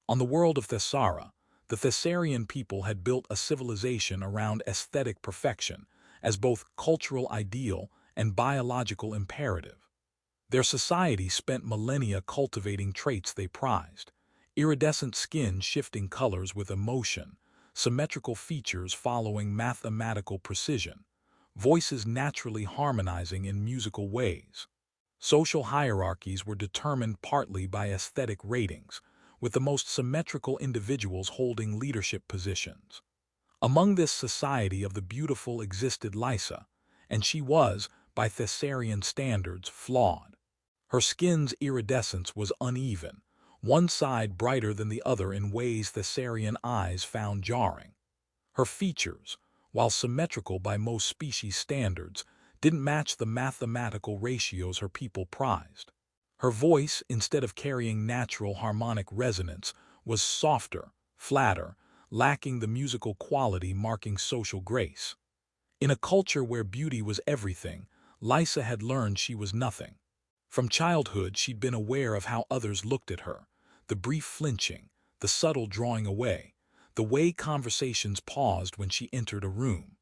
On the world of Thessara, the Thessarian people had built a civilization around aesthetic perfection as both cultural ideal and biological imperative. Their society spent millennia cultivating traits they prized: iridescent skin shifting colors with emotion, symmetrical features following mathematical precision, voices naturally harmonizing in musical ways. Social hierarchies were determined partly by aesthetic ratings, with the most symmetrical individuals holding leadership positions. Among this society of the beautiful existed Lysa, and she was, by Thessarian standards, flawed. Her skin's iridescence was uneven, one side brighter than the other in ways Thessarian eyes found jarring. Her features, while symmetrical by most species standards, didn't match the mathematical ratios her people prized. Her voice, instead of carrying natural harmonic resonance, was softer, flatter, lacking the musical quality marking social grace. In a culture where beauty was everything, Lysa had learned she was nothing. From childhood, she'd been aware of how others looked at her, the brief flinching, the subtle drawing away, the way conversations paused when she entered a room.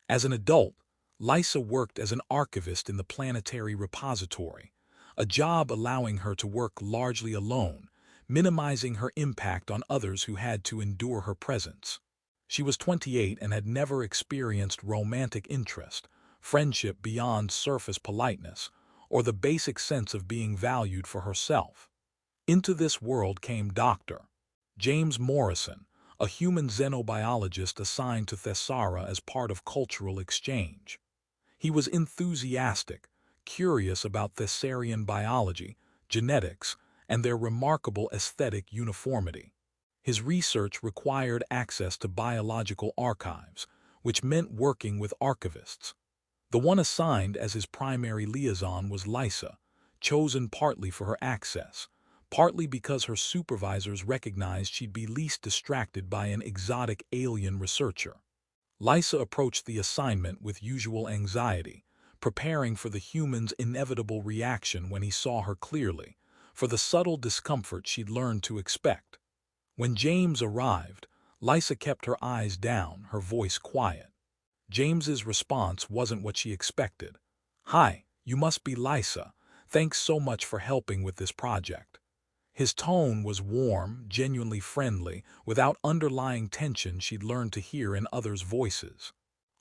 As an adult, Lysa worked as an archivist in the planetary repository, a job allowing her to work largely alone, minimizing her impact on others who had to endure her presence. She was 28 and had never experienced romantic interest, friendship beyond surface politeness, or the basic sense of being valued for herself. Into this world came Dr. James Morrison, a human xenobiologist assigned to Thessara as part of cultural exchange. He was enthusiastic, curious about Thessarian biology, genetics, and their remarkable aesthetic uniformity. His research required access to biological archives, which meant working with archivists. The one assigned as his primary liaison was Lysa, chosen partly for her access, partly because her supervisors recognized she'd be least distracted by an exotic alien researcher. Lysa approached the assignment with usual anxiety, preparing for the human's inevitable reaction when he saw her clearly, for the subtle discomfort she'd learned to expect. When James arrived, Lysa kept her eyes down, her voice quiet. James's response wasn't what she expected. "Hi, you must be Lysa. Thanks so much for helping with this project." His tone was warm, genuinely friendly, without underlying tension she'd learned to hear in others' voices.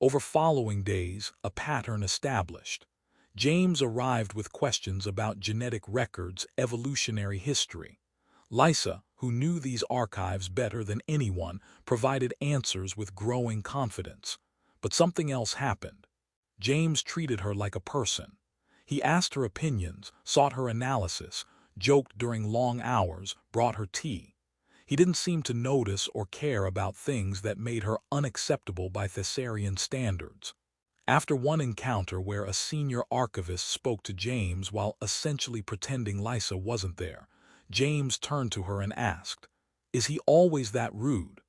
Over following days, a pattern established. James arrived with questions about genetic records, evolutionary history. Lysa, who knew these archives better than anyone, provided answers with growing confidence. But something else happened. James treated her like a person. He asked her opinions, sought her analysis, joked during long hours, brought her tea. He didn't seem to notice or care about things that made her unacceptable by Thessarian standards. After one encounter where a senior archivist spoke to James while essentially pretending Lysa wasn't there, James turned to her and asked, "Is he always that rude?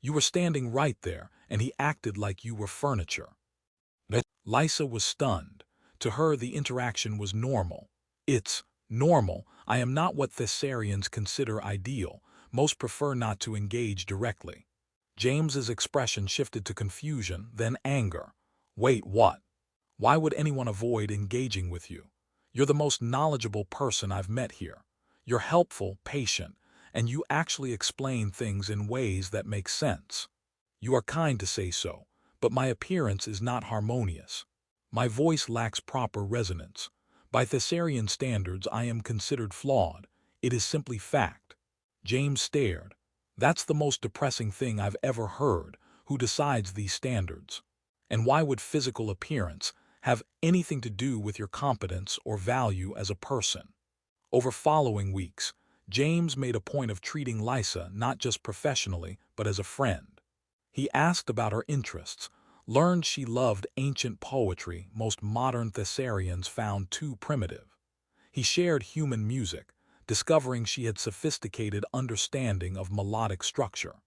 You were standing right there, and he acted like you were furniture." Lysa was stunned. To her, the interaction was normal. "It's normal. I am not what Thessarians consider ideal. Most prefer not to engage directly." James's expression shifted to confusion, then anger. "Wait, what? Why would anyone avoid engaging with you? You're the most knowledgeable person I've met here. You're helpful, patient, and you actually explain things in ways that make sense. You are kind to say so, but my appearance is not harmonious. My voice lacks proper resonance. By Thessarian standards, I am considered flawed. It is simply fact." James stared. "That's the most depressing thing I've ever heard. Who decides these standards? And why would physical appearance have anything to do with your competence or value as a person?" Over following weeks, James made a point of treating Lysa not just professionally, but as a friend. He asked about her interests, learned she loved ancient poetry most modern Thessarians found too primitive. He shared human music, discovering she had sophisticated understanding of melodic structure.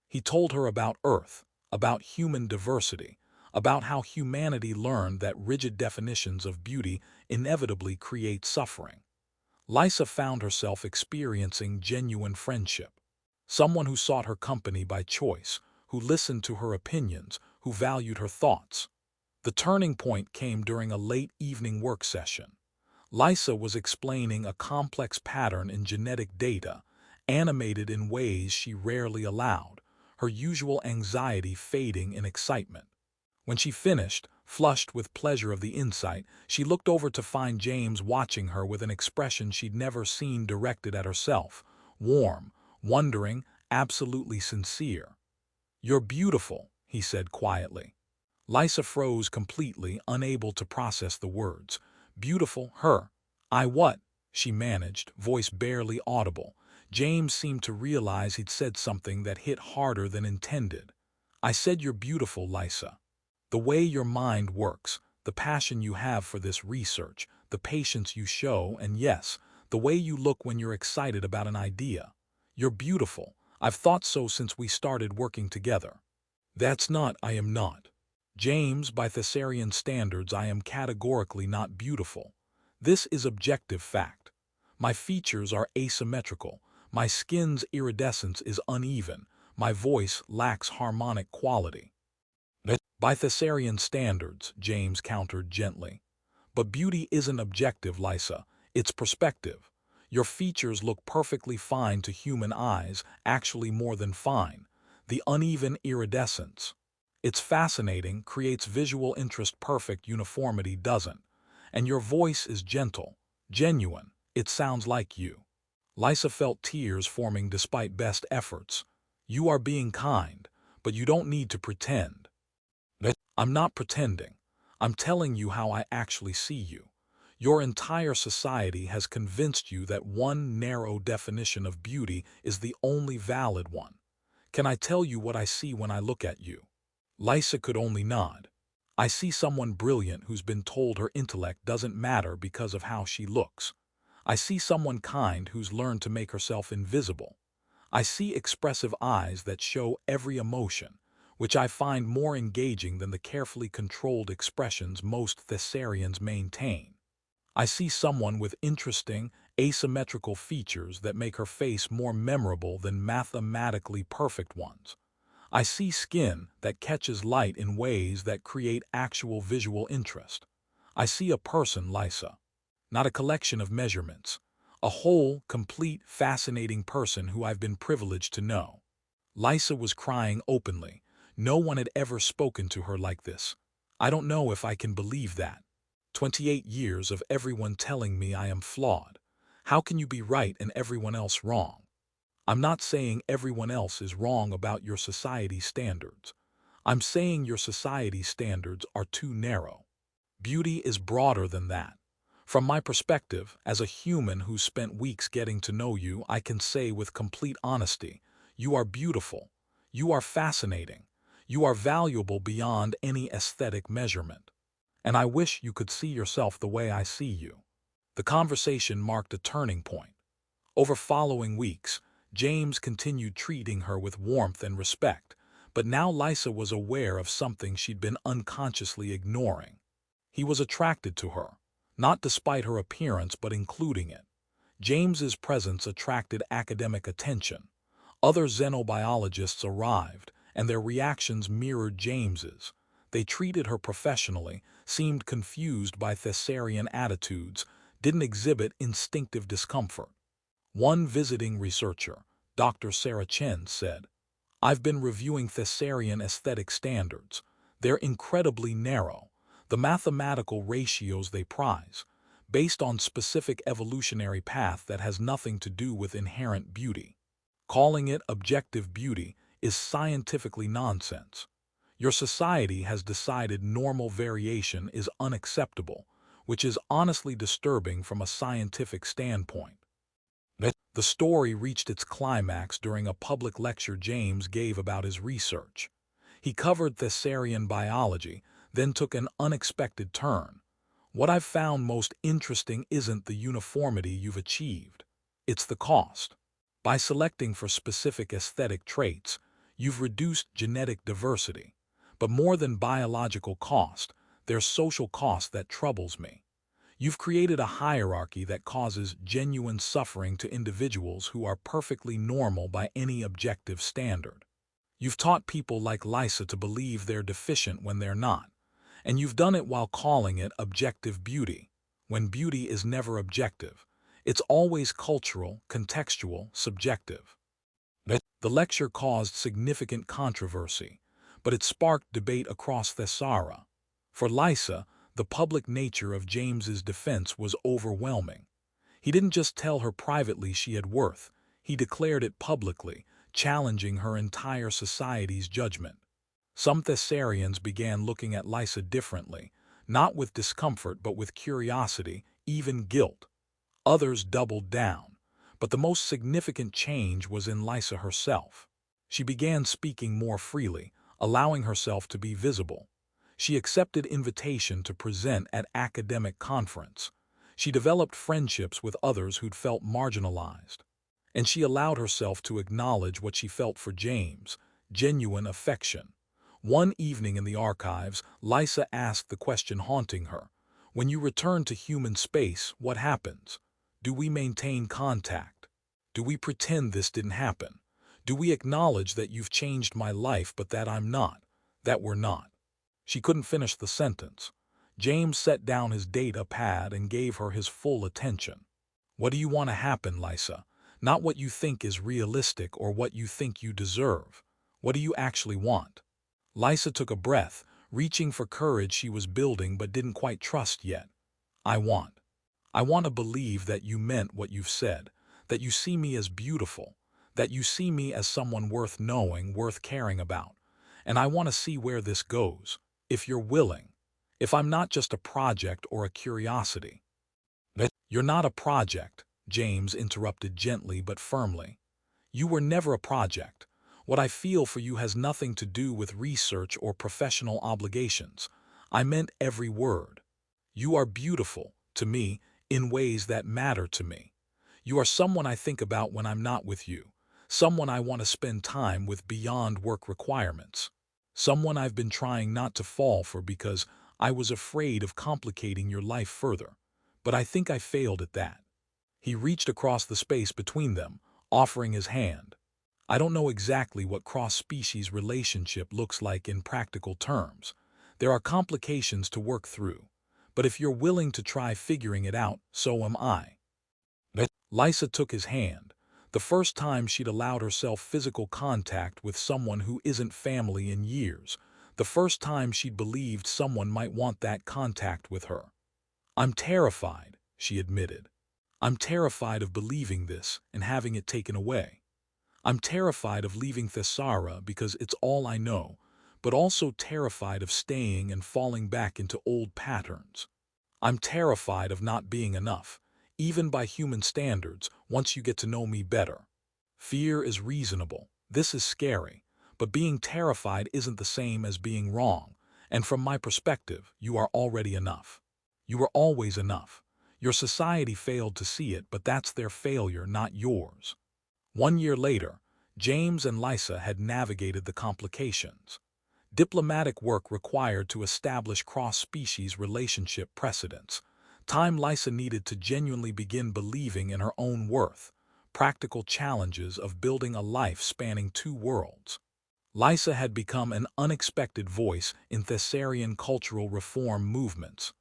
He told her about Earth, about human diversity, about how humanity learned that rigid definitions of beauty inevitably create suffering. Lysa found herself experiencing genuine friendship. someone who sought her company by choice, who listened to her opinions, who valued her thoughts. The turning point came during a late evening work session. Lysa was explaining a complex pattern in genetic data, animated in ways she rarely allowed, her usual anxiety fading in excitement. When she finished, flushed with pleasure of the insight, she looked over to find James watching her with an expression she'd never seen directed at herself, warm, wondering, absolutely sincere. "You're beautiful," he said quietly. Lysa froze completely, unable to process the words. "Beautiful, her. I what?" she managed, voice barely audible. James seemed to realize he'd said something that hit harder than intended. "I said you're beautiful, Lysa. The way your mind works, the passion you have for this research, the patience you show, and yes, the way you look when you're excited about an idea. You're beautiful. I've thought so since we started working together." "That's not, I am not. James, by Thessarian standards, I am categorically not beautiful. This is objective fact. My features are asymmetrical, my skin's iridescence is uneven, my voice lacks harmonic quality." "By Thessarian standards," James countered gently. "But beauty isn't objective, Lysa, it's perspective. Your features look perfectly fine to human eyes, actually more than fine. The uneven iridescence. It's fascinating, creates visual interest, perfect uniformity doesn't. And your voice is gentle, genuine, it sounds like you." Lysa felt tears forming despite best efforts. "You are being kind, but you don't need to pretend." "I'm not pretending. I'm telling you how I actually see you. Your entire society has convinced you that one narrow definition of beauty is the only valid one. Can I tell you what I see when I look at you?" Lysa could only nod. "I see someone brilliant who's been told her intellect doesn't matter because of how she looks. I see someone kind who's learned to make herself invisible. I see expressive eyes that show every emotion, which I find more engaging than the carefully controlled expressions most Thessarians maintain. I see someone with interesting, asymmetrical features that make her face more memorable than mathematically perfect ones. I see skin that catches light in ways that create actual visual interest. I see a person, Lysa, not a collection of measurements. A whole, complete, fascinating person who I've been privileged to know." Lysa was crying openly. No one had ever spoken to her like this. "I don't know if I can believe that. 28 years of everyone telling me I am flawed. How can you be right and everyone else wrong?" "I'm not saying everyone else is wrong about your society's standards. I'm saying your society's standards are too narrow. Beauty is broader than that. From my perspective, as a human who's spent weeks getting to know you, I can say with complete honesty, you are beautiful. You are fascinating. You are valuable beyond any aesthetic measurement. And I wish you could see yourself the way I see you." The conversation marked a turning point. Over following weeks, James continued treating her with warmth and respect, but now Lysa was aware of something she'd been unconsciously ignoring. He was attracted to her, not despite her appearance but including it. James's presence attracted academic attention. Other xenobiologists arrived, and their reactions mirrored James's. They treated her professionally, seemed confused by Thessarian attitudes, didn't exhibit instinctive discomfort. One visiting researcher, Dr. Sarah Chen, said, "I've been reviewing Thessarian aesthetic standards. They're incredibly narrow. The mathematical ratios they prize, based on specific evolutionary path that has nothing to do with inherent beauty. Calling it objective beauty is scientifically nonsense. Your society has decided normal variation is unacceptable, which is honestly disturbing from a scientific standpoint." The story reached its climax during a public lecture James gave about his research. He covered Thessarian biology, then took an unexpected turn. "What I've found most interesting isn't the uniformity you've achieved. It's the cost. By selecting for specific aesthetic traits, you've reduced genetic diversity. But more than biological cost, there's social cost that troubles me. You've created a hierarchy that causes genuine suffering to individuals who are perfectly normal by any objective standard. You've taught people like Lysa to believe they're deficient when they're not, and you've done it while calling it objective beauty, when beauty is never objective. It's always cultural, contextual, subjective. The lecture caused significant controversy, but it sparked debate across Thessara. For Lysa, the public nature of James's defense was overwhelming. He didn't just tell her privately she had worth, he declared it publicly, challenging her entire society's judgment. Some Thessarians began looking at Lysa differently, not with discomfort but with curiosity, even guilt. Others doubled down, but the most significant change was in Lysa herself. She began speaking more freely, allowing herself to be visible. She accepted invitation to present at academic conference. She developed friendships with others who'd felt marginalized. And she allowed herself to acknowledge what she felt for James, genuine affection. One evening in the archives, Lysa asked the question haunting her. When you return to human space, what happens? Do we maintain contact? Do we pretend this didn't happen? Do we acknowledge that you've changed my life but that I'm not, that we're not? She couldn't finish the sentence. James set down his data pad and gave her his full attention. What do you want to happen, Lysa? Not what you think is realistic or what you think you deserve. What do you actually want? Lysa took a breath, reaching for courage she was building but didn't quite trust yet. I want to believe that you meant what you've said, that you see me as beautiful, that you see me as someone worth knowing, worth caring about. And I want to see where this goes, if you're willing, if I'm not just a project or a curiosity. You're not a project, James interrupted gently but firmly. You were never a project. What I feel for you has nothing to do with research or professional obligations. I meant every word. You are beautiful, to me, in ways that matter to me. You are someone I think about when I'm not with you, someone I want to spend time with beyond work requirements, someone I've been trying not to fall for because I was afraid of complicating your life further. But I think I failed at that. He reached across the space between them, offering his hand. I don't know exactly what cross-species relationship looks like in practical terms. There are complications to work through. But if you're willing to try figuring it out, so am I. Lysa took his hand, the first time she'd allowed herself physical contact with someone who isn't family in years, the first time she'd believed someone might want that contact with her. I'm terrified, she admitted. I'm terrified of believing this and having it taken away. I'm terrified of leaving Thessara because it's all I know, but also terrified of staying and falling back into old patterns. I'm terrified of not being enough, even by human standards, once you get to know me better. Fear is reasonable. This is scary. But being terrified isn't the same as being wrong. And from my perspective, you are already enough. You were always enough. Your society failed to see it, but that's their failure, not yours. 1 year later, James and Lysa had navigated the complications. Diplomatic work required to establish cross-species relationship precedents. Time Lysa needed to genuinely begin believing in her own worth. Practical challenges of building a life spanning 2 worlds. Lysa had become an unexpected voice in Thessarian cultural reform movements.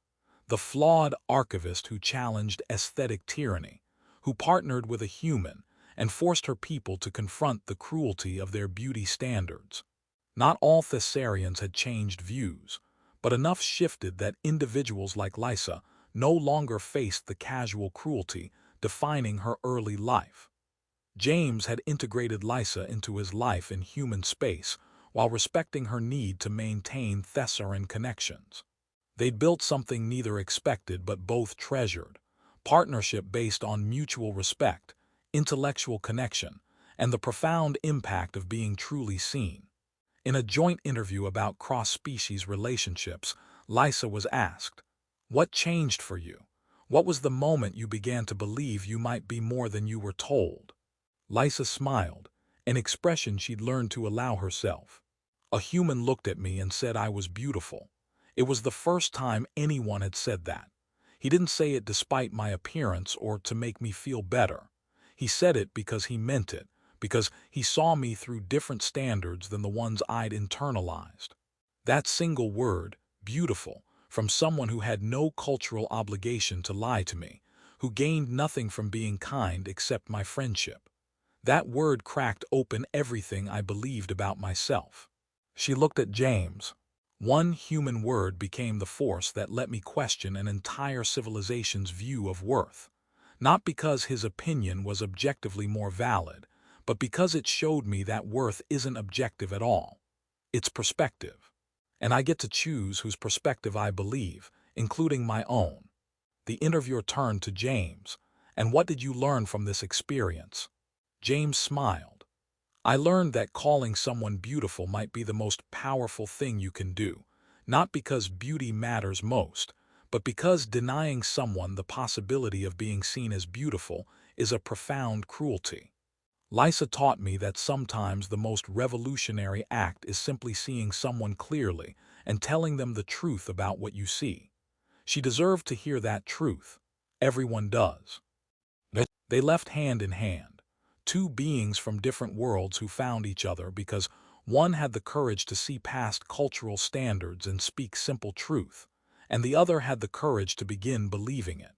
The flawed archivist who challenged aesthetic tyranny, who partnered with a human and forced her people to confront the cruelty of their beauty standards. Not all Thessarians had changed views, but enough shifted that individuals like Lysa no longer faced the casual cruelty defining her early life. James had integrated Lysa into his life in human space while respecting her need to maintain Thessarian connections. They'd built something neither expected but both treasured, partnership based on mutual respect, intellectual connection, and the profound impact of being truly seen. In a joint interview about cross-species relationships, Lysa was asked, "What changed for you? What was the moment you began to believe you might be more than you were told?" Lysa smiled, an expression she'd learned to allow herself. "A human looked at me and said I was beautiful. It was the first time anyone had said that. He didn't say it despite my appearance or to make me feel better. He said it because he meant it, because he saw me through different standards than the ones I'd internalized. That single word, beautiful, from someone who had no cultural obligation to lie to me, who gained nothing from being kind except my friendship. That word cracked open everything I believed about myself. She looked at James. One human word became the force that let me question an entire civilization's view of worth. Not because his opinion was objectively more valid, but because it showed me that worth isn't objective at all. It's perspective. And I get to choose whose perspective I believe, including my own. The interviewer turned to James. And what did you learn from this experience? James smiled. I learned that calling someone beautiful might be the most powerful thing you can do, not because beauty matters most, but because denying someone the possibility of being seen as beautiful is a profound cruelty. Lysa taught me that sometimes the most revolutionary act is simply seeing someone clearly and telling them the truth about what you see. She deserved to hear that truth. Everyone does. They left hand in hand, two beings from different worlds who found each other because one had the courage to see past cultural standards and speak simple truth, and the other had the courage to begin believing it.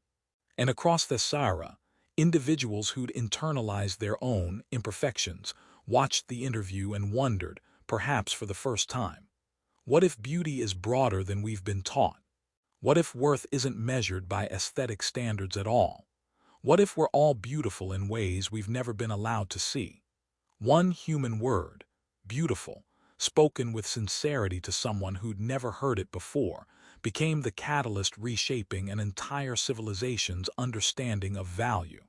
And across Thessara, individuals who'd internalized their own imperfections watched the interview and wondered, perhaps for the first time, what if beauty is broader than we've been taught? What if worth isn't measured by aesthetic standards at all? What if we're all beautiful in ways we've never been allowed to see? One human word, beautiful, spoken with sincerity to someone who'd never heard it before, became the catalyst reshaping an entire civilization's understanding of value.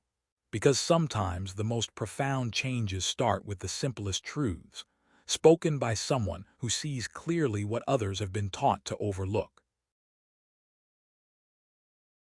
Because sometimes the most profound changes start with the simplest truths, spoken by someone who sees clearly what others have been taught to overlook.